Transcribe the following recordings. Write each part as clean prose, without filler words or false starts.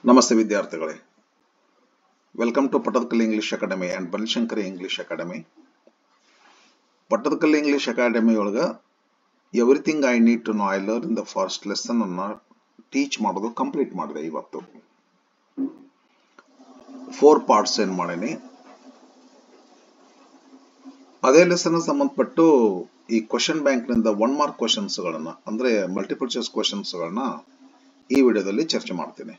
ನಮಸ್ತೆ ವಿದ್ಯಾರ್ಥಿಗಳೇ, welcome to Pattadakal English academy and Banashankari English academy. Pattadakal English academy ಒಳಗ everything I need to know I learn in the first lesson ಅನ್ನ teach ಮಾಡೋದು complete ಮಾಡಿದೆ. ಇವತ್ತು 4 parts ಏನ್ ಮಾಡೀನಿ. ಅದೇ ಲೆಸನ್ ಸಂಬಂಧಪಟ್ಟು ಈ ಕ್ವಶನ್ ಬ್ಯಾಂಕ್ ನಿಂದ 1 ಮಾರ್ಕ್ ಕ್ವಶನ್ಸ್ ಗಳನ್ನ ಅಂದ್ರೆ ಮಲ್ಟಿಪಲ್ ಚಾಯ್ಸ್ ಕ್ವಶನ್ಸ್ ಗಳನ್ನ ಈ ವಿಡಿಯೋದಲ್ಲಿ ಚರ್ಚೆ ಮಾಡ್ತೀನಿ.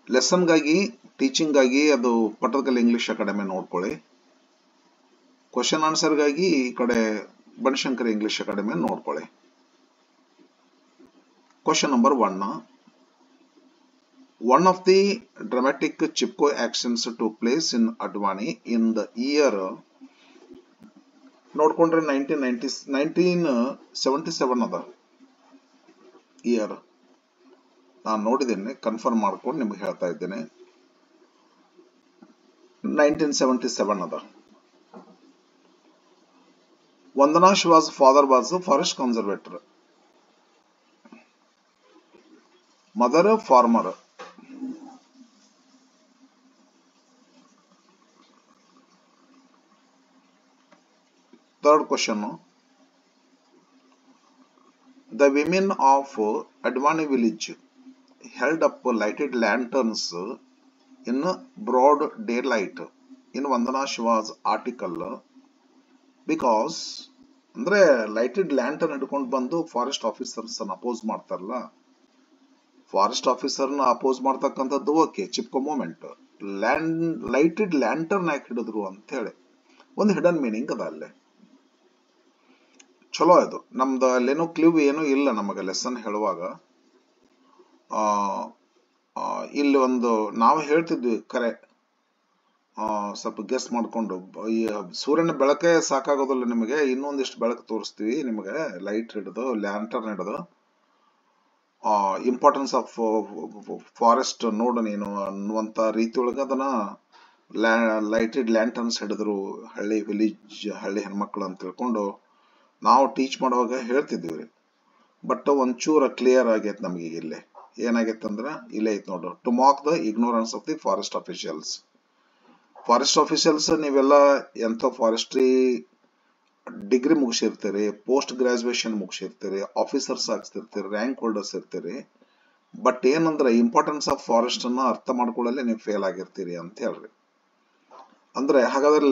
ಲೆಸನ್ ಗಾಗಿ ಟೀಚಿಂಗ್ ಗಾಗಿ ಅದು ಪಟ್ಟದಕಲ್ಲು ಇಂಗ್ಲಿಷ್ ಅಕಾಡೆಮಿ ನೋಡ್ಕೊಳ್ಳಿ. ಕ್ವಶನ್ ಆನ್ಸರ್ ಗಾಗಿ ಈ ಕಡೆ ಬನಶಂಕರಿ ಇಂಗ್ಲಿಷ್ ಅಕಾಡೆಮಿ ನೋಡ್ಕೊಳ್ಳಿ. Question number 1. One of the dramatic Chipko actions took place in Advani in the year ನೋಡ್ಕೊಂಡ್ರೆ 1977 ಅದ ಇಯರ್. ನಾನು ನೋಡಿದ್ದೇನೆ, ಕನ್ಫರ್ಮ್ ಮಾಡ್ಕೊಂಡು ನಿಮ್ಗೆ ಹೇಳ್ತಾ ಇದ್ದೇನೆ. 1977 ಅದ. Vandana Shiva's father was forest conservator, mother farmer. Third question. The women of Advani village held up lighted lanterns in broad daylight in Vandana Shiva's article because ಅಂದ್ರೆ ಲೈಟೆಡ್ ಲ್ಯಾಂಟರ್ನ್ ಹಿಡ್ಕೊಂಡು ಬಂದು ಫಾರೆಸ್ಟ್ ಆಫೀಸರ್ಸ್ ಅಪೋಸ್ ಮಾಡ್ತಾರಲ್ಲ, forest ಆಫೀಸರ್ನ oppose ಮಾಡ್ತಕ್ಕಂಥದ್ದು okay, Chipko movement. Lighted lantern ಯಾಕೆ ಹಿಡಿದ್ರು ಅಂತ ಹೇಳಿ ಒಂದು ಹಿಡನ್ ಮೀನಿಂಗ್ ಅದ ಅಲ್ಲೇ. ಚಲೋ ಇದು. ನಮ್ದು ಅಲ್ಲೇನೋ ಕ್ಲೂ ಏನೂ ಇಲ್ಲ ನಮಗೆ ಲೆಸನ್ ಹೇಳುವಾಗ. ಇಲ್ಲಿ ಒಂದು ನಾವು ಹೇಳ್ತಿದ್ವಿ ಕರೆ, ಸ್ವಲ್ಪ ಗೆಸ್ ಮಾಡ್ಕೊಂಡು, ಈ ಸೂರ್ಯನ ಬೆಳಕೆ ಸಾಕಾಗೋದಿಲ್ಲ ನಿಮಗೆ, ಇನ್ನೊಂದಿಷ್ಟು ಬೆಳಕು ತೋರಿಸ್ತೀವಿ ನಿಮಗೆ, ಲೈಟ್ ಹಿಡಿದು ಲ್ಯಾಂಟರ್ನ್ ಹಿಡಿದು ಇಂಪಾರ್ಟೆನ್ಸ್ ಆಫ್ ಫಾರೆಸ್ಟ್ ನೋಡು ನೀನು ಅನ್ನುವಂತ ರೀತಿ ಒಳಗೆ ಅದನ್ನ ಲೈಟೆಡ್ ಲ್ಯಾಂಟರ್ನ್ಸ್ ಹಿಡಿದ್ರು ಹಳ್ಳಿ ವಿಲೇಜ್ ಹಳ್ಳಿ ಹೆಣ್ಮಕ್ಳು ಅಂತ ತಿಳ್ಕೊಂಡು ನಾವು ಟೀಚ್ ಮಾಡುವಾಗ ಹೇಳ್ತಿದ್ವಿ. ಬಟ್ ಒಂಚೂರ ಕ್ಲಿಯರ್ ಆಗೈತೆ ನಮ್ಗೆ. ಈಗ ಇಲ್ಲೇ ಏನಾಗೈತೆ ಅಂದ್ರೆ ಇಲ್ಲೇ ಐತೆ ನೋಡು, to mock the ignorance of the forest officials. Forest officials ನೀವೆಲ್ಲ ಎಂಥ ಫಾರೆಸ್ಟ್ರಿ ಡಿಗ್ರಿ ಮುಗಿಸಿರ್ತೀರಿ, ಪೋಸ್ಟ್ ಗ್ರಾಜುಯೇಷನ್ ಮುಗಿಸಿರ್ತೀರಿ, ಆಫೀಸರ್ಸ್ ಆಗ್ತಿರ್ತೀರಿ, ರ್ಯಾಂಕ್ ಹೋಲ್ಡರ್ಸ್ ಇರ್ತೀರಿ. ಬಟ್ ಏನಂದ್ರೆ ಇಂಪಾರ್ಟೆನ್ಸ್ ಆಫ್ ಫಾರೆಸ್ಟ್ ಅನ್ನ ಅರ್ಥ ಮಾಡ್ಕೊಳ್ಳಲೆ ನೀವು ಫೇಲ್ ಆಗಿರ್ತೀರಿ ಅಂತ ಹೇಳ್ರಿ. ಅಂದ್ರೆ ಹಾಗಾದ್ರೆ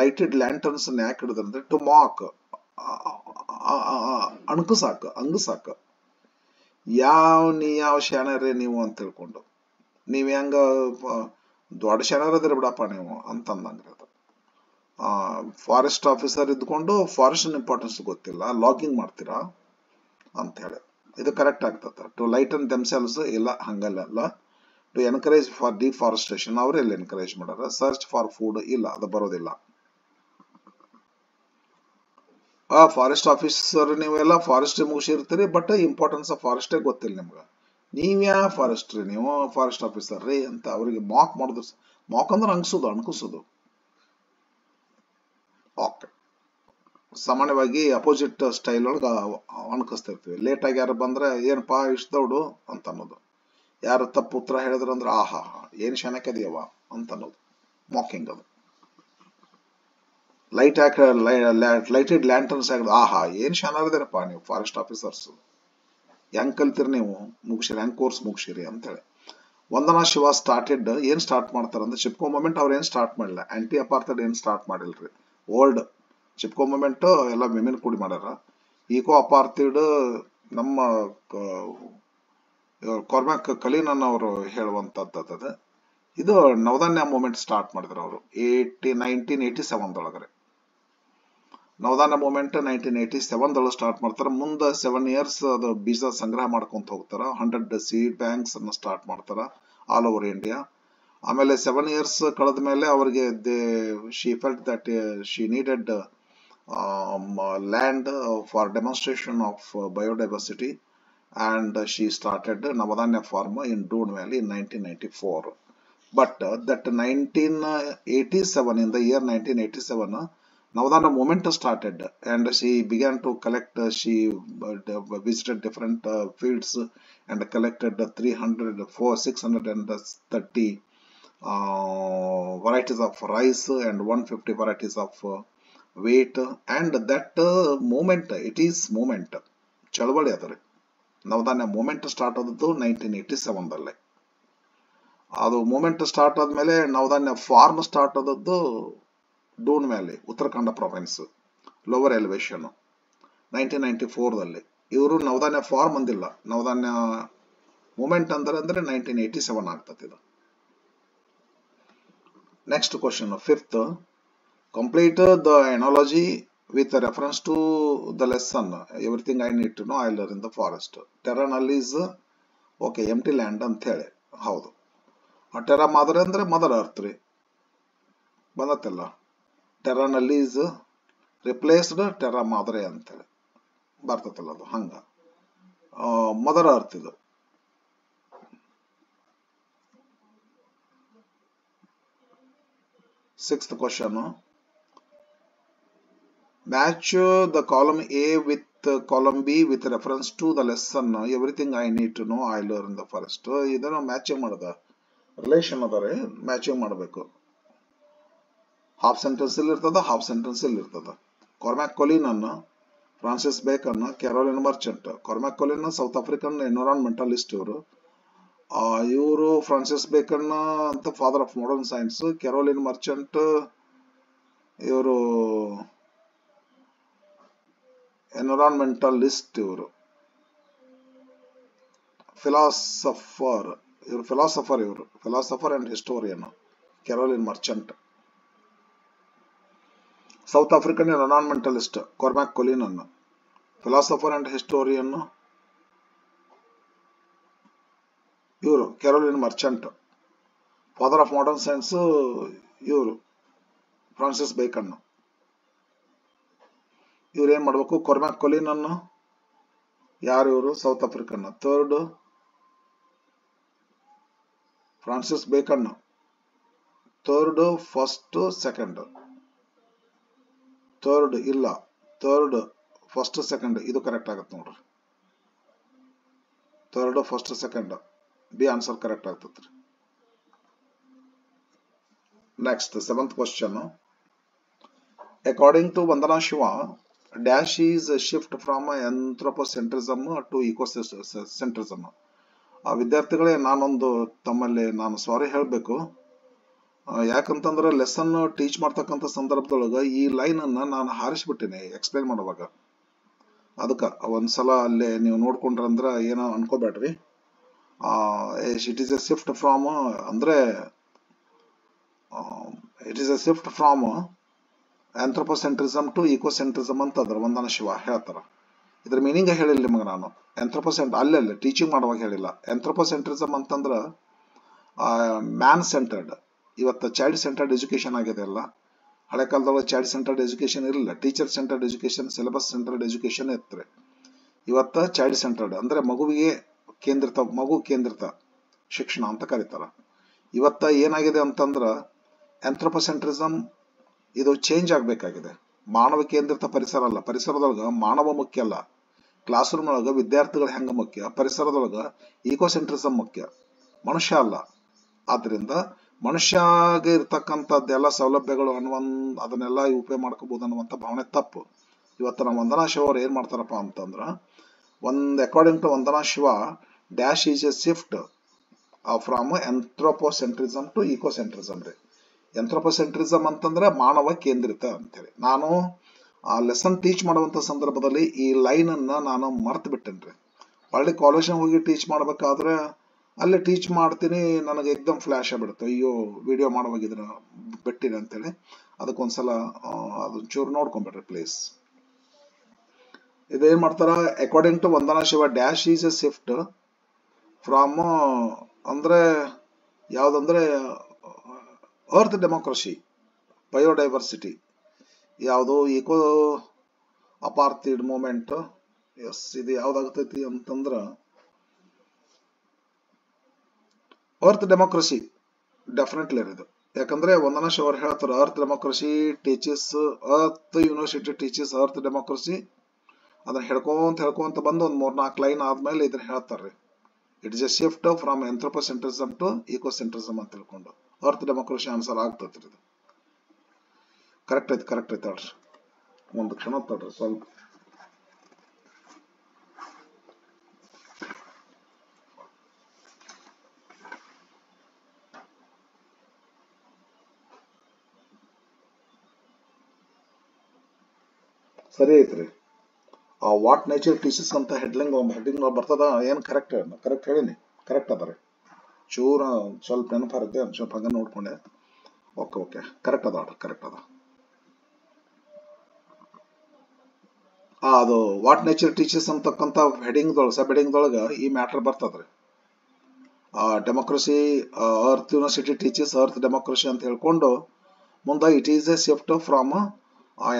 ಲೈಟೆಡ್ ಲ್ಯಾಂಟರ್ನ್ಸ್ ಯಾಕೆ ಹಿಡಿದ್ರಂದ್ರೆ ಟು ಮಾಕ್, ಅಂಗಸಾಕ ಯಾವ ಶಾಣರೇ ನೀವು ಅಂತ ತಿಳ್ಕೊಂಡು, ನೀವ್ ಹೆಂಗ ದೊಡ್ಡ ಶಾಣರದಿರ ಬಿಡಪ್ಪ ನೀವು ಅಂತಂದಂಗ್ರಿ. ಅದು ಫಾರೆಸ್ಟ್ ಆಫೀಸರ್ ಇದ್ಕೊಂಡು ಫಾರೆಸ್ಟ್ ಇಂಪಾರ್ಟೆನ್ಸ್ ಗೊತ್ತಿಲ್ಲ, ಲಾಗಿಂಗ್ ಮಾಡ್ತೀರಾ ಅಂತ ಹೇಳಿ. ಇದು ಕರೆಕ್ಟ್ ಆಗ್ತದ. ಟು ಲೈಟನ್ ದೆಮ್ಸೆಲ್ಸ್ ಇಲ್ಲ, ಹಂಗಲ್ಲ. ಟು ಎನ್ಕರೇಜ್ ಫಾರ್ ಡಿಫಾರೆಸ್ಟೇಷನ್ ಅವರೆಲ್ಲ ಎನ್ಕರೇಜ್ ಮಾಡ್ಯಾರ. ಸರ್ಚ್ ಫಾರ್ ಫುಡ್ ಇಲ್ಲ, ಅದು ಬರೋದಿಲ್ಲ. ಫಾರೆಸ್ಟ್ ಆಫೀಸರ್ ನೀವೆಲ್ಲ ಫಾರೆಸ್ಟ್ ಮುಗಿಸಿರ್ತೀರಿ, ಬಟ್ ಇಂಪಾರ್ಟೆನ್ಸ್ ಆಫ್ ಫಾರೆಸ್ಟೇ ಗೊತ್ತಿಲ್ಲ ನಿಮ್ಗೆ. ನೀವ್ಯಾ ಫಾರೆಸ್ಟ್ ರೀ, ನೀವು ಫಾರೆಸ್ಟ್ ಆಫೀಸರ್ ರೀ ಅಂತ ಅವ್ರಿಗೆ ಮಾಕ್ ಮಾಡುದು. ಮಾಕ್ ಅಂದ್ರೆ ಅಣಕಿಸೋದು. ಓಕೆ, ಸಾಮಾನ್ಯವಾಗಿ ಅಪೋಸಿಟ್ ಸ್ಟೈಲ್ ಒಳಗೆ ಅಣಕಿಸ್ತಿರ್ತೀವಿ. ಲೇಟ್ ಆಗಿ ಯಾರು ಬಂದ್ರೆ ಏನಪ್ಪಾ ಇಷ್ಟ ದೌಡು ಅಂತ ಅನ್ನೋದು. ಯಾರು ತಪ್ಪು ಉತ್ತರ ಹೇಳಿದ್ರು ಅಂದ್ರೆ ಆಹಾ ಏನ್ ಶಾನಕ್ಯದಿಯವ ಅಂತ ಅನ್ನೋದು ಮಾಕಿಂಗ್. ಅದು ಲೈಟೆಡ್ ಲ್ಯಾಂಟರ್ನ್ಸ್ ಆಗ ಆಹಾ ಏನ್ ಶಾನರದಿರಪ್ಪ ನೀವು ಫಾರೆಸ್ಟ್ ಆಫೀಸರ್ಸ್, ಹೆಂಗ್ ಕಲ್ತಿರಿ ನೀವು, ಮುಗಿಸಿರಿ, ಹೆಂಗ್ ಕೋರ್ಸ್ ಮುಗಿಸಿರಿ ಅಂತ ಹೇಳಿ. ವಂದನಾ ಶಿವ ಸ್ಟಾರ್ಟೆಡ್, ಏನ್ ಸ್ಟಾರ್ಟ್ ಮಾಡ್ತಾರಂದ್ರೆ ಚಿಪ್ಕೋ ಮೂಮೆಂಟ್ ಅವ್ರ ಏನ್ ಸ್ಟಾರ್ಟ್ ಮಾಡಿಲ್ಲ. ಆಂಟಿ ಅಪಾರ್ಥೈಡ್ ಏನ್ ಸ್ಟಾರ್ಟ್ ಮಾಡಿಲ್ರಿ. ಓಲ್ಡ್ ಚಿಪ್ಕೋ ಮೂಮೆಂಟ್ ಎಲ್ಲ ವಿಮೆನ್ ಕೂಡಿ ಮಾಡ್ಯಾರ. ಈಕೋ ಅಪಾರ್ಥೈಡ್ ನಮ್ಮ ಕಾರ್ಮ್ಯಾಕ್ ಕಲೀನನ್ ಅವರು ಹೇಳುವಂತದ್ದು. ಇದು ನವಧಾನ್ಯ ಮೂಮೆಂಟ್ ಸ್ಟಾರ್ಟ್ ಮಾಡಿದ್ರು ಅವರು 1987 ನವಧಾನ್ಯ ಮೂಮೆಂಟ್ 1987 ಸ್ಟಾರ್ಟ್ ಮಾಡ್ತಾರ. ಮುಂದೆ 7 years ಅದು ಬೀಜ ಸಂಗ್ರಹ ಮಾಡ್ಕೊಂತ ಹೋಗ್ತಾರ. 100 ಸೀಡ್ ಬ್ಯಾಂಕ್ಸ್ ಅನ್ನ ಸ್ಟಾರ್ಟ್ ಮಾಡ್ತಾರ ಆಲ್ ಓವರ್ ಇಂಡಿಯಾ. ಆಮೇಲೆ 7 years ಕಳೆದ ಮೇಲೆ ಅವರಿಗೆ she felt that she needed land for demonstration of biodiversity and she started Navdanya farm in Doon valley in 1994. But that 1987, in the year 1987, Navadana movement started, and she began to collect. She visited different fields and collected 630 varieties of rice and 150 varieties of wheat. And that movement, it is movement. ಚಳವಳಿ ಅದರಿ ನವಧಾನ್ಯ moment start ಆದದ್ದು 1987ದಲ್ಲಿ. ಅದು moment start ಆದ್ಮೇಲೆ ನವಧಾನ್ಯ farm start ಆದದ್ದು Doon valley, Uttarakhand province, lower elevation 1994ದಲ್ಲಿ. ಇವರು Navdanya form ಅಂದಿಲ್ಲ, ನವಧಾನ್ಯ moment ಅಂದ್ರೆ 1987 ಆಗ್ತದೆ ಇದು. Next question, fifth, complete the analogy with reference to the lesson everything I need to know I learned in the forest. Terranal is okay, empty land ಅಂತ ಹೇಳಿ. ಹೌದು, Terra ಮಾದರಿ ಅಂದ್ರೆ ಮದರ್ ಅರ್ತ್ ರೀ, ಬಂದತ್ತಲ್ಲ. ಟೆರಾನಲ್ ಈಸ್ ರಿಪ್ಲೇಸ್ಡ್ ಟೆರಾ ಮಾದರಿ ಅಂತೇಳಿ ಬರ್ತತಲ್ಲ, ಅದು ಹಂಗ ಮದರ್ ಅರ್ತ್ ಇದು. Sixth question, match the column A with column B with reference to the lesson everything I need to know I learned in the forest. ಇದನ್ನು matching ಮಾಡದ relation ಅದರ matching ಮಾಡಬೇಕು. Half sentence ಇಲ್ಲಿ ಇರ್ತದ, half sentence ಇಲ್ಲಿ ಇರ್ತದ. Cormac Cullinan ಅನ್ನ, Francis Bacon, Carolyn Merchant. Cormac Cullinan South African environmentalist ಇವರು ಫ್ರಾನ್ಸಿಸ್ ಬೇಕನ್ ಅಂತ father of modern science. Carolyn Merchant ಇವರು ಎನ್ವಿರಾನ್ಮೆಂಟಲಿಸ್ಟ್, ಇವರು ಫಿಲಾಸಫರ್, ಇವರು philosopher and historian Carolyn Merchant. South African environmentalist Cormac Cullinan ಅನ್ನು, philosopher and historian ಇವರು Carolyn Merchant. Father of modern science ಇವರು Francis Bacon. ಇವ್ರು ಏನ್ ಮಾಡ್ಬೇಕು, ಕಾರ್ಮ್ಯಾಕ್ ಕೊಲಿನ್ ಅನ್ನು, ಯಾರು ಇವರು, South African. Third Francis Bacon, third first second, third ಇಲ್ಲ, ಥರ್ಡ್ ಫಸ್ಟ್ ಸೆಕೆಂಡ್, ಇದು ಕರೆಕ್ಟ್ ಆಗತ್ತೆ ನೋಡ್ರಿ. Third first second B answer correct ಆಗ್ತತ್ರಿ. Next seventh question, according to Vandana Shiva, dash is a shift from anthropocentrism to ecocentrism. ಆ ವಿದ್ಯಾರ್ಥಿಗಳೇ, ನಾನು ಸಾರಿ ಹೇಳಬೇಕು. ಯಾಕಂತಂದ್ರೆ ಲೆಸನ್ ಟೀಚ್ ಮಾಡ್ತಕ್ಕಂಥ ಸಂದರ್ಭದೊಳಗೆ ಈ ಲೈನ್ ಅನ್ನ ನಾನು ಹಾರಿಸ್ಬಿಟ್ಟಿನಿ ಎಕ್ಸ್ಪ್ಲೈನ್ ಮಾಡುವಾಗ. ಅದಕ್ಕೆ ಒಂದ್ಸಲ ಅಲ್ಲೇ ನೀವು ನೋಡ್ಕೊಂಡ್ರಂದ್ರೆ ಏನೋ ಅನ್ಕೋಬೇಡ್ರಿ. It is a shift from ಅಂದ್ರೆ it is a shift from anthropocentrism to ecocentrism ಅಂತ ಅದ್ರ ವಂದನಾ ಶಿವ ಹೇಳ್ತಾರ. ಇದ್ರ ಮೀನಿಂಗ್ ಹೇಳಿಲ್ಲ ನಿಮಗೆ ನಾನು. ಅಲ್ಲೇ ಟೀಚಿಂಗ್ ಮಾಡುವಾಗ ಹೇಳಿಲ್ಲ. ಆಂಥ್ರೋಪೋಸೆಂಟ್ರಿಸಮ್ ಅಂತಂದ್ರ ಮ್ಯಾನ್ ಸೆಂಟರ್ಡ್. ಇವತ್ತು ಚೈಲ್ಡ್ ಸೆಂಟರ್ಡ್ ಎಜುಕೇಶನ್ ಆಗಿದೆ ಎಲ್ಲ. ಹಳೆ ಕಾಲದೊಳಗೆ ಚೈಲ್ಡ್ ಸೆಂಟರ್ಡ್ ಎಜುಕೇಶನ್ ಇರಲಿಲ್ಲ. Teacher centred education, syllabus centred education ಇತ್ತು. ಇವತ್ತು ಚೈಲ್ಡ್ ಸೆಂಟರ್ಡ್ ಅಂದ್ರೆ ಮಗುವಿಗೆ ಕೇಂದ್ರಿತ, ಮಗು ಕೇಂದ್ರಿತ ಶಿಕ್ಷಣ ಅಂತ ಕರೀತಾರ. ಇವತ್ತ ಏನಾಗಿದೆ ಅಂತಂದ್ರ ಆಂಥ್ರೋಪೋಸೆಂಟ್ರಿಸಮ್ ಇದು ಚೇಂಜ್ ಆಗಬೇಕಾಗಿದೆ. ಮಾನವ ಕೇಂದ್ರಿತ ಪರಿಸರ ಅಲ್ಲ. ಪರಿಸರದೊಳಗ ಮಾನವ ಮುಖ್ಯ ಅಲ್ಲ. ಕ್ಲಾಸ್ ರೂಮ್ ಒಳಗ ವಿದ್ಯಾರ್ಥಿಗಳು ಹೆಂಗ ಮುಖ್ಯ, ಪರಿಸರದೊಳಗ ಈಕೋಸೆಂಟ್ರಿಸಮ್ ಮುಖ್ಯ, ಮನುಷ್ಯ ಅಲ್ಲ. ಆದ್ರಿಂದ ಮನುಷ್ಯಗೆ ಇರ್ತಕ್ಕಂಥದ್ದೆಲ್ಲ ಸೌಲಭ್ಯಗಳು ಅದನ್ನೆಲ್ಲ ಉಪಯೋಗ ಮಾಡ್ಕೋಬಹುದು ಅನ್ನುವಂಥ ಭಾವನೆ ತಪ್ಪು. ಇವತ್ತು ನಮ್ಮ ವಂದನಾ ಶಿವ ಅವ್ರು ಏನ್ ಮಾಡ್ತಾರಪ್ಪ ಅಂತಂದ್ರ, according to Vandana Shiva, dash is a shift from anthropocentrism to ecocentrism ರೀ. ಆಂಥ್ರೋಪೋಸೆಂಟ್ರಿಸಮ್ ಅಂತಂದ್ರೆ ಮಾನವ ಕೇಂದ್ರಿತ ಅಂತೇಳಿ. ನಾನು ಆ ಲೆಸನ್ ಟೀಚ್ ಮಾಡುವಂತ ಸಂದರ್ಭದಲ್ಲಿ ಈ ಲೈನ್ ಅನ್ನ ನಾನು ಮರ್ತು ಬಿಟ್ಟೇನ್ರಿ. ಒಳ್ಳೆ ಕಾಲೇಜ್ ಹೋಗಿ ಟೀಚ್ ಮಾಡ್ಬೇಕಾದ್ರೆ ಅಲ್ಲಿ ಟೀಚ್ ಮಾಡ್ತೀನಿ, ನನಗೆ ಎಕ್ದಮ್ ಫ್ಲಾಶ್ ಆಗ್ಬಿಡುತ್ತೆ, ಅಯ್ಯೋ ವಿಡಿಯೋ ಮಾಡುವಾಗಿದ್ರ ಬಿಟ್ಟಿದೆ ಅಂತೇಳಿ. ಅದಕ್ಕೊಂದ್ಸಲ ಅದೊಂಚೂರು ನೋಡ್ಕೊಂಡ್ಬಿಡ್ರಿ ಪ್ಲೀಸ್. ಇದೇನ್ ಮಾಡ್ತಾರ, according to Vandana Shiva, dash is a shift from ಅಂದ್ರೆ ಯಾವ್ದಂದ್ರೆ ಅರ್ತ್ ಡೆಮೋಕ್ರಸಿ, ಬಯೋಡೈವರ್ಸಿಟಿ, ಯಾವುದು ಈಕೋ ಅಪಾರ್ಥೈಡ್ ಮೂಮೆಂಟ್. ಎಸ್, ಇದು ಯಾವ್ದಾಗ್ತೈತಿ ಅಂತಂದ್ರ ಅರ್ತ್ ಡೆಮೋಕ್ರಸಿ ಡೆಫಿನೆಟ್ಲಿ ಇದು. ಯಾಕಂದ್ರೆ ವಂದನಾ ಶಿವ ಅವ್ರು ಹೇಳ್ತಾರೆ earth democracy teaches earth university teaches earth democracy. ಅದನ್ನ ಹೇಳ್ಕೊಂತ ಬಂದು ಒಂದು 3-4 ಲೈನ್ ಆದ್ಮೇಲೆ ಇದನ್ನ ಹೇಳ್ತಾರೆ. It is a shift from anthropocentrism to ecocentrism ಅಂತ ತಿಳ್ಕೊಂಡು ಅರ್ತ್ ಡೆಮೋಕ್ರಸಿ ಆನ್ಸರ್ ಆಗ್ತೈತ್ರಿ. ಇದು ಕರೆಕ್ಟ್ ಐತಿ ಹೇಳ್ರಿ. ಒಂದು ಕ್ಷಣ ತಡ್ರಿ ಸ್ವಲ್ಪ. ಸರಿ ಐತ್ರಿ. ವಾಟ್ ನೇಚರ್ ಟೀಚಸ್ ಅಂತ ಹೆಡ್ಡಿಂಗ್ ಬರ್ತದ. ಏನ್ ಕರೆಕ್ಟ್ ಹೇಳಿನಿ, ಕರೆಕ್ಟ್ ಅದ ರೀ. ಚೂರ ಸ್ವಲ್ಪ ನೆನಪಾರುತ್ತೆ, ಸ್ವಲ್ಪ ಹಂಗ ನೋಡ್ಕೊಂಡೆ. ಓಕೆ ಕರೆಕ್ಟ್ ಅದ ಅದು ವಾಟ್ ನೇಚರ್ ಟೀಚಸ್ ಅಂತಕ್ಕಂಥ ಸಬ್ ಹೆಡಿಂಗ್ ದೊಳಗ ಈ ಮ್ಯಾಟರ್ ಬರ್ತದ್ರಿ. Democracy earth university teaches earth democracy ಅಂತ ಹೇಳ್ಕೊಂಡು ಮುಂದೆ it is a shift from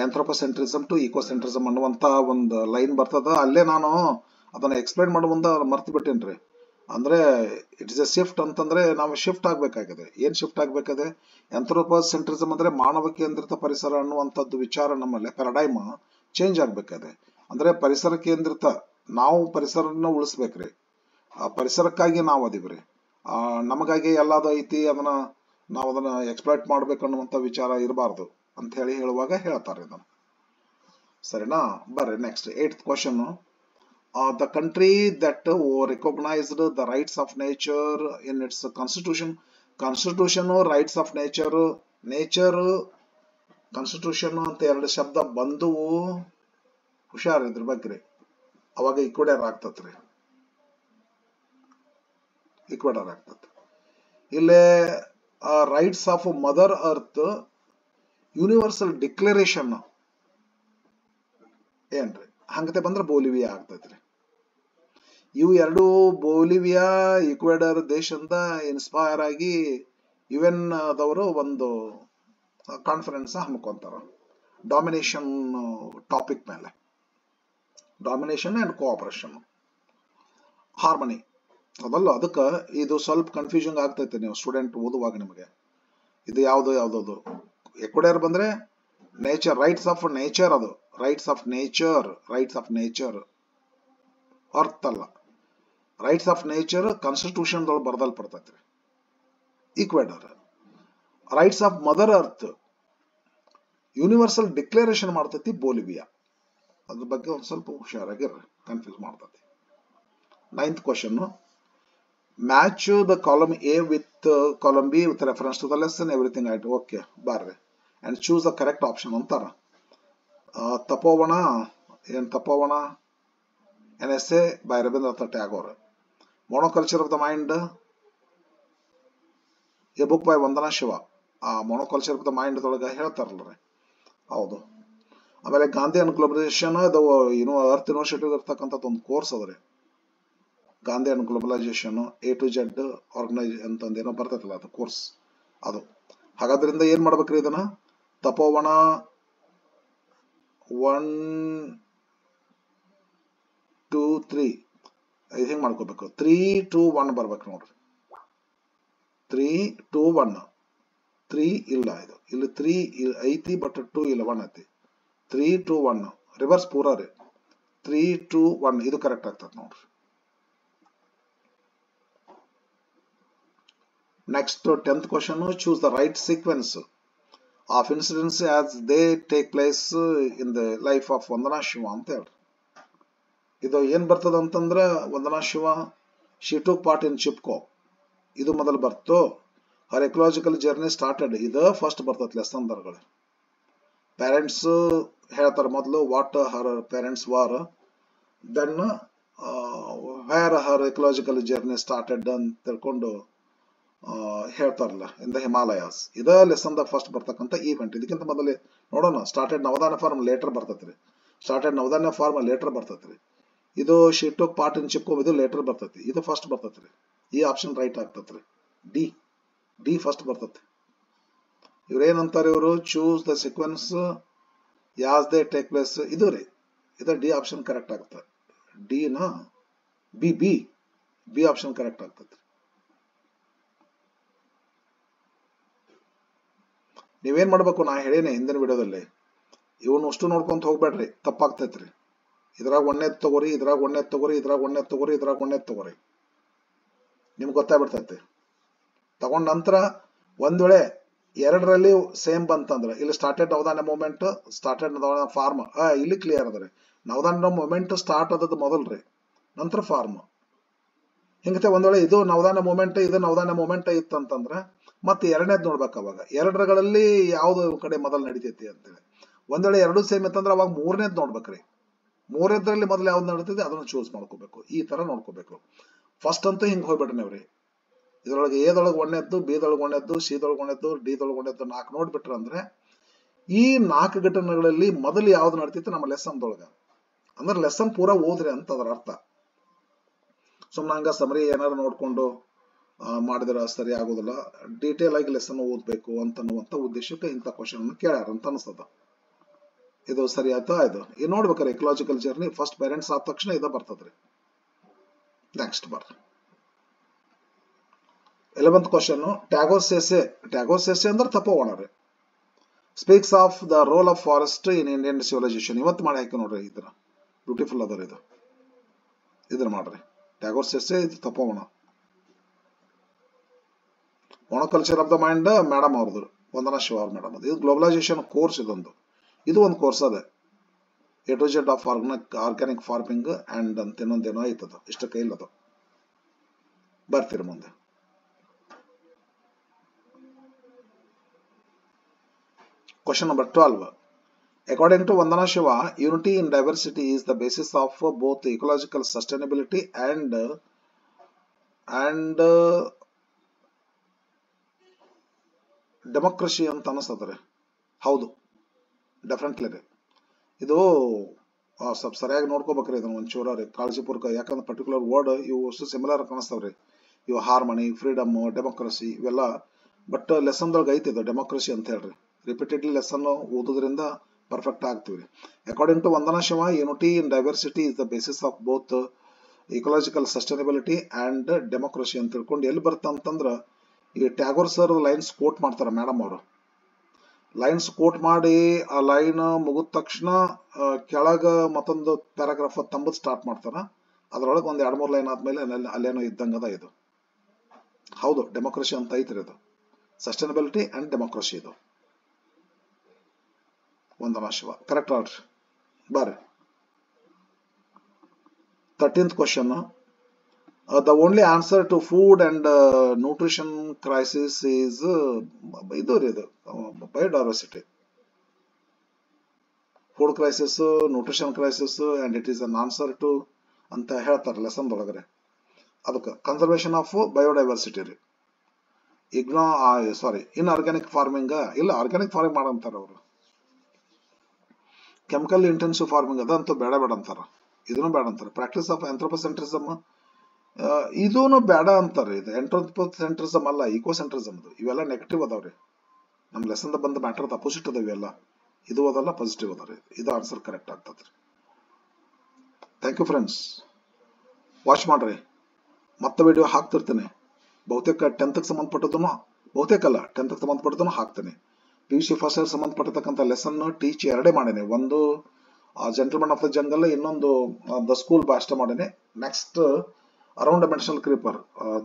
anthropocentrism to ecocentrism ಅನ್ನುವಂತ ಒಂದು ಲೈನ್ ಬರ್ತದ. ಅಲ್ಲೇ ನಾನು ಅದನ್ನ ಎಕ್ಸ್ಪ್ಲೈನ್ ಮಾಡೋ ಮುಂದೆ ಮರ್ತು ಬಿಟ್ಟೇನ್ರಿ. ಅಂದ್ರೆ ಇಟ್ ಇಸ್ ಎ ಶಿಫ್ಟ್ ಅಂತಂದ್ರೆ ನಾವು ಶಿಫ್ಟ್ ಆಗ್ಬೇಕಾಗಿದೆ. ಏನ್ ಶಿಫ್ಟ್ ಆಗ್ಬೇಕಾದೆ? ಆಂಥ್ರೋಪೋಸೆಂಟ್ರಿಸಮ್ ಅಂದ್ರೆ ಮಾನವ ಕೇಂದ್ರಿತ ಪರಿಸರ ಅನ್ನುವಂಥದ್ದು ವಿಚಾರ ನಮ್ಮಲ್ಲಿ ಪ್ಯಾರಡೈಮ್ ಚೇಂಜ್ ಆಗ್ಬೇಕಾದೆ. ಅಂದ್ರೆ ಪರಿಸರ ಕೇಂದ್ರಿತ, ನಾವು ಪರಿಸರನ ಉಳಿಸ್ಬೇಕ್ರಿ. ಆ ಪರಿಸರಕ್ಕಾಗಿ ನಾವು ಅದೀವ್ರಿ. ನಮಗಾಗಿ ಎಲ್ಲಾದು ಐತಿ, ನಾವು ಅದನ್ನ ಎಕ್ಸ್ಪ್ಲೈಟ್ ಮಾಡ್ಬೇಕನ್ನುವಂತ ವಿಚಾರ ಇರಬಾರ್ದು ಅಂತ ಹೇಳುವಾಗ ಹೇಳ್ತಾರೆ ಇದನ್ನು. ಸರಿನಾ? ಬರ್ರಿ next 8th question. The country that recognized the rights of nature in its constitution. Rights of nature constitution ಅಂತ 2 ಶಬ್ದ ಬಂದುವು. ಹುಷಾರ್ ಇದ್ರ ಬಗ್ಗೆ. ಅವಾಗ ಈಕ್ವಡರ್ ಆಗ್ತತ್ರಿ. ಇಲ್ಲೇ rights of mother earth universal declaration ಏನ್ರಿ ಹಂಗತೆ ಬಂದ್ರೆ ಬೋಲಿವಿಯಾ ಆಗ್ತೈತ್ರಿ. ಇವು ಎರಡು ಬೋಲಿವಿಯಾ ಈಕ್ವೆಡರ್ ದೇಶದಿಂದ ಇನ್ಸ್ಪೈರ್ ಆಗಿ UN ದವರು ಒಂದು ಕಾನ್ಫರೆನ್ಸ್ ಹಮ್ಮಿಕೊಂತಾರ ಡಾಮಿನೇಷನ್ ಟಾಪಿಕ್ ಮೇಲೆ. ಡಾಮಿನೇಷನ್ ಅಂಡ್ ಕೋಆಪರೇಷನ್, ಹಾರ್ಮನಿ ಅದಲ್ಲ. ಅದಕ್ಕೆ ಇದು ಸ್ವಲ್ಪ ಕನ್ಫ್ಯೂಷನ್ ಆಗ್ತೈತೆ ನೀವು ಸ್ಟೂಡೆಂಟ್ ಓದುವಾಗ. ನಿಮಗೆ ಇದು ಯಾವ್ದು ಎಕ್ವಡರ್ ಬಂದ್ರೆ ನೇಚರ್, ರೈಟ್ಸ್ ಆಫ್ ನೇಚರ್. ಅದು ರೈಟ್ಸ್ ಆಫ್ ನೇಚರ್ ಅರ್ತ್ ಅಲ್ಲ. ರೈಟ್ಸ್ ಆಫ್ ನೇಚರ್ ಕಾನ್ಸ್ಟಿಟ್ಯೂಷನ್ ದೊಳಗೆ ಬರ್ದಲ್ಪಡ್ತೈತ್ರಿ. Ecuador rights of mother earth universal declaration ಮಾಡ್ತೈತಿ ಬೋಲಿವಿಯಾ. ಅದ್ರ ಬಗ್ಗೆ ಒಂದು ಸ್ವಲ್ಪ ಹುಷಾರಾಗಿರ್ರಿ, ಕನ್ಫ್ಯೂಸ್ ಮಾಡ್ತೈತಿ. 9th question. Match the column A with column B with reference to the lesson everything ಆಯ್ತು. ಓಕೆ ಬಾರ್ರಿ and choose the correct option ಅಂತಾರ. Tapovan an essay by Rabindranath Tagore. Monoculture of the Mind, a book by Vandana Shiva. Monoculture of the mind ದೊಳಗೆ ಹೇಳ್ತಾರಲ್ರಿ, ಹೌದು. ಆಮೇಲೆ Gandhi and globalisation, ಅದು earth university ಇರ್ತಕ್ಕಂಥದ್ದು ಒಂದು course ಅದ್ರಿ. Gandhi and globalisation A to Z organise ಅಂತಂದು ಏನೋ ಬರ್ತೈತಲ್ಲ, ಅದು ಕೋರ್ಸ್ ಅದು. ಹಾಗಾದ್ರಿಂದ ಏನ್ ಮಾಡ್ಬೇಕ್ರಿ ಇದನ್ನ? ತಪೋವನ 1, 2, 3 ಹಿಂಗ್ ಮಾಡ್ಕೋಬೇಕು. 3, 2, 1 ಬರ್ಬೇಕು ನೋಡ್ರಿ. 3, 2, 1. 3 ಇಲ್ಲ, ಇಲ್ಲಿ 3 ಐತಿ ಬಟ್ 2 ಇಲ್ಲ, 1 ಐತಿ. 3, 2, 1 ರಿವರ್ಸ್ ಪೂರ ರೀ. 3, 2, 1 ಇದು ಕರೆಕ್ಟ್ ಆಗ್ತದೆ ನೋಡ್ರಿ. Next 10th question. Choose the right sequence of incidents as they take place in the life of Vandana Shiva ಅಂತ ಹೇಳ್ರಿ. ಇದು ಏನ್ ಬರ್ತದ ಅಂತಂದ್ರ, Vandana Shiva she took part in Chipko, ಇದು ಮೊದಲು ಬರ್ತು. ಹರ್ ಎಕಲಾಜಿಕಲ್ ಜರ್ನಿ ಸ್ಟಾರ್ಟೆಡ್, ಇದು ಫಸ್ಟ್ ಬರ್ತದ ಲೆಸನ್ ದರ್ಗಳು. ಪೇರೆಂಟ್ಸ್ ಹೇಳ್ತಾರೆ ಮೊದಲು what her parents were, then where her ecological journey started ಅಂತ ತಿಳ್ಕೊಂಡು ಹೇಳ್ತಾರಲ್ಲ, ಇನ್ ದ ಹಿಮಾಲಯಾಸ್. ಇದ ಲೆಸನ್ ದಾಗ ಫಸ್ಟ್ ಬರ್ತಕ್ಕಂಥ ಈವೆಂಟ್. ಇದಕ್ಕಿಂತ ಮೊದಲೇ ನೋಡೋಣ. ಸ್ಟಾರ್ಟೆಡ್ ನವಧಾನ್ಯ ಫಾರ್ಮ್ ಲೇಟರ್ ಬರ್ತೈತ್ರಿ. ಇದು she took part in Chipko, ಇದು ಲೇಟರ್ ಬರ್ತೈತಿ. ಇದು ಫಸ್ಟ್ ಬರ್ತೈತ್ರಿ. ಈ ಆಪ್ಷನ್ ರೈಟ್ ಆಗ್ತತ್ರಿ. ಡಿ ಫಸ್ಟ್ ಬರ್ತೈತಿ. ಇವ್ರೇನಂತಾರೆ ಇವರು, choose the sequence as they take place. ಇದು ರೀ, ಇದು ಡಿ ಆಪ್ಷನ್ ಕರೆಕ್ಟ್ ಆಗ್ತದೆ. ಬಿ ಆಪ್ಷನ್ ಕರೆಕ್ಟ್ ಆಗ್ತದೆ. ನೀವೇನು ಮಾಡಬೇಕು, ನಾ ಹೇಳೇನೆ ಹಿಂದಿನ ವಿಡಿಯೋದಲ್ಲಿ, ಇವನು ಅಷ್ಟು ನೋಡ್ಕೊಂತ ಹೋಗ್ಬೇಡ್ರಿ, ತಪ್ಪಾಗ್ತೈತ್ರಿ. ಇದ್ರಾಗ ಒಣ್ಣೆದ್ ತಗೋರಿ, ಇದ್ರಾಗ ಒಣ್ಣೆದ್ ತಗೋರಿ, ಇದ್ರಾಗ ಒಣ್ಣೆದ್ ತಗೋರಿ, ಇದ್ರಾಗ ಒಣ್ಣೆದ್ ತಗೋರಿ, ನಿಮ್ಗೆ ಗೊತ್ತಾಗ್ಬಿಡ್ತೈತಿ. ತಗೊಂಡ ನಂತರ ಒಂದ್ ವೇಳೆ ಎರಡರಲ್ಲಿ ಸೇಮ್ ಬಂತಂದ್ರೆ ಇಲ್ಲಿ started ನವಧಾನ್ಯ movement, started Navdanya form, ಇಲ್ಲಿ ಕ್ಲಿಯರ್ ಅದ ರೀ. ನವಧಾನ್ಯ ಮೂವ್ಮೆಂಟ್ ಸ್ಟಾರ್ಟ್ ಆದದ್ದು ಮೊದಲ್ರಿ, ನಂತರ ಫಾರ್ಮ್. ಹಿಂಗತೆ ಒಂದ್ ವೇಳೆ ಇದು ನವಧಾನ್ಯ ಮೂವ್ಮೆಂಟ್, ಇದು ನವಧಾನ್ಯ ಮೂವ್ಮೆಂಟ್ ಇತ್ತಂತಂದ್ರೆ ಮತ್ತೆ ಎರಡನೇದ್ ನೋಡ್ಬೇಕು. ಅವಾಗ ಎರಡರಲ್ಲಿ ಯಾವ್ದು ಕಡೆ ಮೊದಲು ನಡಿತೈತಿ ಅಂತೇಳಿ. ಒಂದ್ ವೇಳೆ ಎರಡು ಸೇಮ್ ಇತ್ತಂದ್ರೆ ಅವಾಗ ಮೂರನೇದ್ ನೋಡ್ಬೇಕ್ರಿ. ಮೂರನೇದ್ರಲ್ಲಿ ಮೊದಲು ಯಾವ್ದು ನಡೀತೈತಿ ಅದನ್ನ ಚೂಸ್ ಮಾಡ್ಕೋಬೇಕು. ಈ ತರ ನೋಡ್ಕೋಬೇಕು. ಫಸ್ಟ್ ಅಂತೂ ಹಿಂಗ್ ಹೋಗ್ಬಿಡ್ರಿ ನೀವ್ರಿ. ಇದ್ರೊಳಗೆ ಎದೊಳಗೆ ಒಣ್ಣೆದ್ದು, ಬಿದೊಳಗೆ ಒಣ್ಣೆದ್ದು, ಸಿದೊಳಗೆ ಒಣ್ಣೆದ್ದು, ಡಿದೊಳಗೆ ಒಣ್ಣೆದ್ದು 4 ನೋಡ್ಬಿಟ್ರ ಅಂದ್ರೆ ಈ 4 ಘಟನೆಗಳಲ್ಲಿ ಮೊದಲು ಯಾವ್ದು ನಡ್ತೈತಿ ನಮ್ಮ ಲೆಸನ್ದೊಳಗ ಅಂದ್ರೆ ಲೆಸನ್ ಪೂರಾ ಓದ್ರಿ ಅಂತ ಅದರ ಅರ್ಥ. ಸುಮ್ಮನೆ ಹಂಗ ಸಮರಿ ಏನಾರು ನೋಡ್ಕೊಂಡು ಮಾಡಿದ್ರೆ ಸರಿ ಆಗೋದಿಲ್ಲ. ಡೀಟೇಲ್ ಆಗಿ ಲೆಸನ್ ಓದ್ಬೇಕು ಅಂತನ್ನುವಂತ ಉದ್ದೇಶಕ್ಕೆ ಇಂಥ ಕ್ವಶನ್ ಕೇಳ್ಯಾರ ಅಂತ ಅನಿಸ್ತದ. ಇದು ಸರಿ ಆಯ್ತಾ? ಇದು ಇದು ನೋಡ್ಬೇಕಾರೆ ಎಕಲಾಜಿಕಲ್ ಜರ್ನಿ ಫಸ್ಟ್ ಪೇರೆಂಟ್ಸ್ ಆದ ತಕ್ಷಣ ಇದ ಬರ್ತದ್ರಿ. ನೆಕ್ಸ್ಟ್ ಬರ್ರಿ 11th ಕ್ವಶನ್. ಟ್ಯಾಗೋರ್ ಸೇಸೆ ಅಂದ್ರೆ ತಪೋವನ ರೀ. Speaks of the role of forest in Indian civilisation. ಇವತ್ತು ಮಾಡಿ ಹಾಕಿ ನೋಡ್ರಿ, ಇದ್ರ ಬ್ಯೂಟಿಫುಲ್ ಅದ ಇದು. ಇದ್ರ ಮಾಡ್ರಿ ಟ್ಯಾಗೋರ್ ಸೇಸೆ, ಇದು Tapovan. Monoculture of the mind madam ಅವ್ರದ್ದು, ವಂದನಾ ಶಿವ ಅವ್ರ ಮೇಡಮ್. ಇದು ಗ್ಲೋಬಲೈಸೇಷನ್ ಕೋರ್ಸ್. ಇದು ಒಂದು ಕೋರ್ಸ್ ಅದೇ. A to Z of organic farming and ಅಂತ ಇನ್ನೊಂದೇನೋ ಐತದ, ಇಷ್ಟ ಕೈಲದ. ಬರ್ತೀರಿ ಮುಂದೆ. Question number 12. According to Vandana Shiva, unity in diversity is the basis of both ecological sustainability and democracy ಅಂತ ಅನಿಸ್ತದ್ರಿ. ಹೌದು, ಡೆಫಿನೆಟ್ಲಿ ರೀ. ಇದು ಸ್ವಲ್ಪ ಸರಿಯಾಗಿ ನೋಡ್ಕೋಬೇಕ್ರಿ. ಇದನ್ನ ಒಂಚೂರ ರೀ ಕಾಳಜಿಪೂರ್ವಕ. ಯಾಕಂದ್ರೆ ಪರ್ಟಿಕ್ಯುಲರ್ ವರ್ಡ್ ಇವು ಅಷ್ಟು ಸಿಮಿಲರ್ ಕಾಣಿಸ್ತಾವ್ರಿ. ಇವು ಹಾರ್ಮನಿ, ಫ್ರೀಡಮ್, ಡೆಮೋಕ್ರಸಿ ಇವೆಲ್ಲ. ಬಟ್ ಲೆಸನ್ದೊಳಗೆ ಐತಿ ಇದು ಡೆಮೋಕ್ರಸಿ ಅಂತ ಹೇಳ್ರಿ. ರಿಪೀಟೆಡ್ಲಿ ಲೆಸನ್ ಓದೋದ್ರಿಂದ ಪರ್ಫೆಕ್ಟ್ ಆಗ್ತೀವಿ. According to Vandana Shiva, unity in diversity is the basis of both ecological sustainability and democracy ಅಂತ ತಿಳ್ಕೊಂಡು ಎಲ್ಲಿ ಬರುತ್ತೆ ಅಂತಂದ್ರೆ, ಈ ಟ್ಯಾಗೋರ್ ಸರ್ ಲೈನ್ಸ್ ಕೋಟ್ ಮಾಡ್ತಾರೆ ಮೇಡಮ್ ಅವರು. ಲೈನ್ಸ್ ಕೋಟ್ ಮಾಡಿ ಆ ಲೈನ್ ಮುಗಿದ ತಕ್ಷಣ ಕೆಳಗ ಮತ್ತೊಂದು ಪ್ಯಾರಾಗ್ರಾಫ್ ತಂಬದ್ ಸ್ಟಾರ್ಟ್ ಮಾಡ್ತಾರ. ಅದ್ರೊಳಗೆ ಒಂದ್ 2-3 ಲೈನ್ ಆದ್ಮೇಲೆ ಅಲ್ಲೇನೋ ಇದ್ದಂಗದ ಇದು. ಹೌದು, ಡೆಮೋಕ್ರಸಿ ಅಂತ ಐತ್ರಿ ಇದು. ಸಸ್ಟೈನಬಿಲಿಟಿ ಅಂಡ್ ಡೆಮೋಕ್ರಸಿ ಇದು. ವಂದನಾ ಶಿವ ಕರೆಕ್ಟ್ ಆಡ್ರಿ. ಬರ್ರಿ 13th question. The only answer to food and nutrition crisis is ಇದು biodiversity. Food crisis, nutrition crisis and it is an answer to ಅಂತ ಹೇಳ್ತಾರೆ ಲೆಸನ್ ಒಳಗಡೆ. ಅದಕ್ಕೆ ಕನ್ಸರ್ವೇಷನ್ ಆಫ್ ಬಯೋಡೈವರ್ಸಿಟಿ ರೀ. ಇನ್ ಆರ್ಗ್ಯಾನಿಕ್ ಫಾರ್ಮಿಂಗ್ ಇಲ್ಲ, organic farming ಮಾಡಂತಾರ ಅವರು. Chemical intensive farming ಅದಂತೂ ಬೇಡ ಅಂತಾರ. ಇದನ್ನು ಬೇಡ ಅಂತಾರೆ. ಪ್ರಾಕ್ಟೀಸ್ ಆಫ್ ಆಂಥ್ರೋಪೋಸೆಂಟ್ರಿಸಮ್ ಇದೂನು ಬೇಡ ಅಂತಾರೆ. ಇದು ಆಂಥ್ರೋಪೋಸೆಂಟ್ರಿಸಮ್ ಅಲ್ಲ, ಈಕೋಸೆಂಟ್ರಿಸಮ್. ಇವೆಲ್ಲ ನೆಗೆಟಿವ್ ಅದಾವ್ರಿ. ನಮ್ಮ ಲೆಸನ್ ಬಂದ ಮ್ಯಾಟರ್ ಅಪೋಸಿಟ್ ಅದಾವ ಇವೆಲ್ಲ. ಇದು ಅದಲ್ಲ, ಪಾಸಿಟಿವ್ ಅದ ರೀ. ಇದು ಆನ್ಸರ್ ಕರೆಕ್ಟ್ ಆಗ್ತದ್ರಿ. Thank you friends. ವಾಚ್ ಮಾಡ್ರಿ, ಮತ್ತೆ ವಿಡಿಯೋ ಹಾಕ್ತಿರ್ತೇನೆ. ಬಹುತೇಕ 10th ಸಂಬಂಧಪಟ್ಟದನ್ನು, ಬಹುತೇಕ ಅಲ್ಲ 10th ಸಂಬಂಧಪಟ್ಟದನ್ನು ಹಾಕ್ತೇನೆ. PUC ಫಸ್ಟ್ ಇಯರ್ ಸಂಬಂಧಪಟ್ಟತಕ್ಕಂಥ ಲೆಸನ್ ಟೀಚ್ 2 ಮಾಡೇನೆ. ಒಂದು ಜೆಂಟಲ್ಮನ್ ಆಫ್ ದ ಜಂಗಲ್, ಇನ್ನೊಂದು ದ ಸ್ಕೂಲ್ ಬಾಸ್ಟ್ ಮಾಡೇನೆ. Next around medicinal creeper,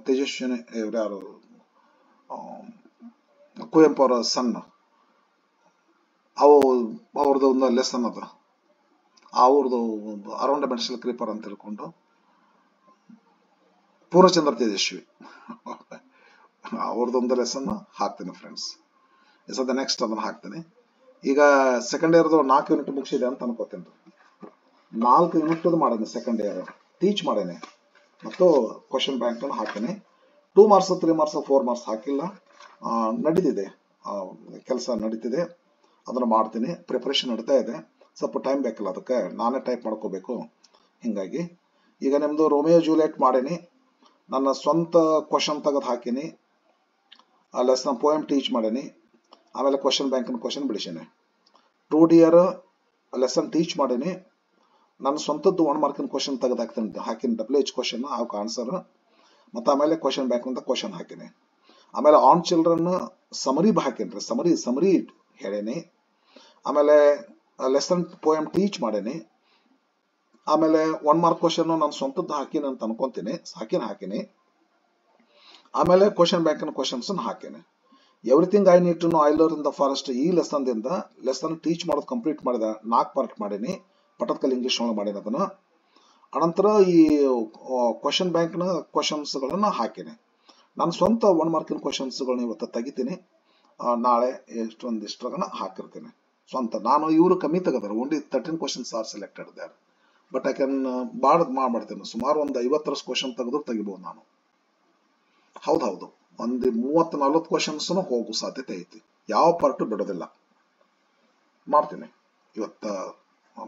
Tejaswini ಯಾರು ಕುವೆಂಪು ಅವರ ಸಣ್ಣ ಅವ್ರದ್ದು ಒಂದು ಲೆಸನ್ ಅದ. ಅವ್ರದ್ದು ಅರೌಂಡ್ ಮೆಡಿಸಿನಲ್ ಕ್ರೀಪರ್ ಅಂತ ತಿಳ್ಕೊಂಡು ಪೂರ್ಣಚಂದ್ರ ತೇಜಸ್ವಿ ಅವ್ರದ್ದೊಂದು ಲೆಸನ್ ಹಾಕ್ತೇನೆ ಫ್ರೆಂಡ್ಸ್. ಸದ ನೆಕ್ಸ್ಟ್ ಅದನ್ನ ಹಾಕ್ತೇನೆ. ಈಗ ಸೆಕೆಂಡ್ ಇಯರ್ದು 4 ಯೂನಿಟ್ ಮುಗಿಸಿದೆ ಅಂತ ಅನ್ಕೋತೇನೆ. 4 ಯೂನಿಟ್ ಮಾಡೇನೆ ಸೆಕೆಂಡ್ ಇಯರ್ ಟೀಚ್ ಮಾಡೇನೆ. ಮತ್ತು ಕ್ವಶನ್ ಬ್ಯಾಂಕ್ ಅನ್ನು ಹಾಕ್ತೇನೆ. 2 ಮಾರ್ಕ್ಸ್ 3 ಮಾರ್ಕ್ಸ್ 4 ಮಾರ್ಕ್ಸ್ ಹಾಕಿಲ್ಲ. ನಡೀತಿದೆ, ಕೆಲಸ ನಡೀತಿದೆ. ಅದನ್ನು ಮಾಡ್ತೀನಿ. ಪ್ರಿಪರೇಷನ್ ನಡೀತಾ ಇದೆ. ಸ್ವಲ್ಪ ಟೈಮ್ ಬೇಕಲ್ಲ, ಅದಕ್ಕೆ ನಾನೇ ಟೈಪ್ ಮಾಡ್ಕೋಬೇಕು. ಹಿಂಗಾಗಿ ಈಗ ನಿಮ್ದು ರೋಮಿಯೋ ಜೂಲಿಯಟ್ ಮಾಡೇನಿ. ನನ್ನ ಸ್ವಂತ ಕ್ವಶನ್ ತೆಗೆದು ಹಾಕಿನಿ. ಆ ಲೆಸನ್ ಪೋಯಮ್ ಟೀಚ್ ಮಾಡೇನಿ. ಆಮೇಲೆ ಕ್ವಶನ್ ಬ್ಯಾಂಕಿನ ಕ್ವಶನ್ ಬಿಡಿಸೇನೆ. 2 ಡಿಯರ್ ಲೆಸನ್ ಟೀಚ್ ಮಾಡೇನಿ. ನನ್ನ ಸ್ವಂತದ್ದು 1 ಮಾರ್ಕಿನ ಕ್ವಶನ್ ತೆಗೆದು ಹಾಕಿನಿ. WH ಕ್ವಶನ್ ಅವಕ್ಕೆ ಆನ್ಸರ್. ಮತ್ತು ಆಮೇಲೆ ಕ್ವಶನ್ ಬ್ಯಾಂಕ್ ಅಂತ ಕ್ವಶನ್ ಹಾಕಿನಿ. ಆಮೇಲೆ ಆನ್ ಚಿಲ್ಡ್ರನ್ ಸಮರಿ ಹಾಕೇನ್ರಿ, ಸಮರಿ ಹೇಳೇನಿ. ಆಮೇಲೆ ಲೆಸನ್ ಪೋಯಮ್ ಟೀಚ್ ಮಾಡೇನಿ. ಆಮೇಲೆ 1 ಮಾರ್ಕ್ ಕ್ವಶನ್ ನಾನು ಸ್ವಂತದ್ದು ಹಾಕಿನಿ ಅಂತ ಅನ್ಕೊಂತೀನಿ, ಹಾಕಿನಿ. ಆಮೇಲೆ ಕ್ವಶನ್ ಬ್ಯಾಂಕ್ ಕ್ವಶನ್ಸ್ ಹಾಕೇನೆ. Everything I need to know I learn in the forest ಈ ಲೆಸನ್ ಟೀಚ್ ಮಾಡೋದು ಕಂಪ್ಲೀಟ್ ಮಾಡಿದ 4 ಪಾರ್ಟ್ ಮಾಡೀನಿ. ಪಟತ್ಕಲ್ ಇಂಗ್ಲಿಷ್ ಒಳಗೆ ಮಾಡೀನಿ ಅದನ್ನ. ಅನಂತರ ಈ ಕ್ವಶನ್ ಬ್ಯಾಂಕ್ ನ ಕ್ವಶನ್ಸ್ ಗಳನ್ನ ಹಾಕೇನೆ. ನಾನು ಸ್ವಂತ 1 ಮಾರ್ಕಿನ ಕ್ವಶನ್ಸ್ ಗಳನ್ನ ಇವತ್ತು ತೆಗಿತೀನಿ. ನಾಳೆ ಎಷ್ಟೊಂದಿಷ್ಟರನ್ನ ಹಾಕಿರ್ತೀನಿ ಸ್ವಂತ. ನಾನು ಇವರು ಕಮ್ಮಿ ತೆಗದಾರೆ, only 13 questions are selected there. But I can ಮಾಡ್ಬಿಡ್ತೇನೆ. ಸುಮಾರು ಒಂದು 50 ಕ್ವಶನ್ ತೆಗಿಬಹುದು ನಾನು. ಹೌದು, ಒಂದು 30-40 ಕ್ವಶನ್ಸ್ ಹೋಗೋ ಸಾಧ್ಯತೆ ಐತಿ. ಯಾವ ಪಾರ್ಟ್ ಬಿಡೋದಿಲ್ಲ. ಮಾಡ್ತೀನಿ ಇವತ್ತ,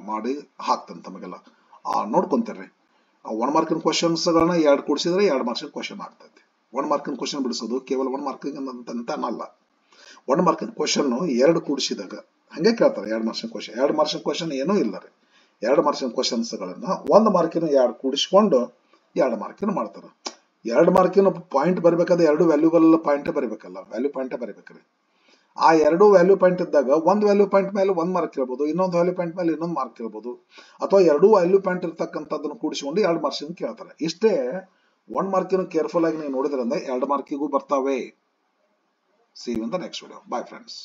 ಮಾಡಿ ಹಾಕ್ತೇನೆ ತಮಗೆಲ್ಲ. ನೋಡ್ಕೊಂತೀರಿ. 1 ಮಾರ್ಕಿನ ಕ್ವಶನ್ಸ್ ಗಳನ್ನ 2 ಕೂಡಿಸಿದ್ರೆ 2 ಮಾರ್ಕ್ಸಿನ ಕ್ವಶನ್ ಆಗ್ತೈತಿ. 1 ಮಾರ್ಕಿನ ಕ್ವಶನ್ ಬಿಡಿಸೋದು ಕೇವಲ 1 ಮಾರ್ಕಿಗೆ ಅಂತ ಅನ್ನಲ್ಲ. 1 ಮಾರ್ಕಿನ ಕ್ವಶನ್ 2 ಕೂಡಿಸಿದಾಗ ಹಂಗೆ ಕೇಳ್ತಾರೆ. 2 ಮಾರ್ಕ್ಸಿನ ಕ್ವಶನ್ 2 ಮಾರ್ಕ್ಸಿನ ಕ್ವಶನ್ ಏನೂ ಇಲ್ಲ ರೀ. 2 ಮಾರ್ಕ್ಸಿನ ಕ್ವಶನ್ಸ್ ಗಳನ್ನ 1 ಮಾರ್ಕಿನ 2 ಕೂಡಿಸ್ಕೊಂಡು 2 ಮಾರ್ಕಿನ ಮಾಡ್ತಾರೆ. 2 ಮಾರ್ಕಿನ ಪಾಯಿಂಟ್ ಬರಬೇಕಾದ್ರೆ 2 ವ್ಯಾಲ್ಯೂಬಲ್ ಪಾಯಿಂಟ್ ಬರಬೇಕಲ್ಲ, ವ್ಯಾಲ್ಯೂ ಪಾಯಿಂಟ್ ಬರಬೇಕ್ರಿ. ಆ 2 ವ್ಯಾಲ್ಯೂ ಪಾಯಿಂಟ್ ಇದ್ದಾಗ ಒಂದು ವ್ಯಾಲ್ಯೂ ಪಾಯಿಂಟ್ ಮೇಲೆ 1 ಮಾರ್ಕ್ ಇರ್ಬೋದು, ಇನ್ನೊಂದು ವ್ಯಾಲ್ಯೂ ಪಾಯಿಂಟ್ ಮೇಲೆ ಇನ್ನೊಂದು ಮಾರ್ಕ್ ಇರ್ಬೋದು, ಅಥವಾ 2 ವ್ಯಾಲ್ಯೂ ಪಾಯಿಂಟ್ ಇರ್ತಕ್ಕಂಥದ್ದನ್ನು ಕೂಡಿಸಿಕೊಂಡು 2 ಮಾರ್ಕ್ಸಿನ ಕೇಳ್ತಾರೆ. ಇಷ್ಟೇ. 1 ಮಾರ್ಕಿನ ಕೇರ್ಫುಲ್ ಆಗಿ ನೀವು ನೋಡಿದ್ರಿಂದ 2 ಮಾರ್ಕಿಗೂ ಬರ್ತಾವೆ. See you in the next video. Bye friends.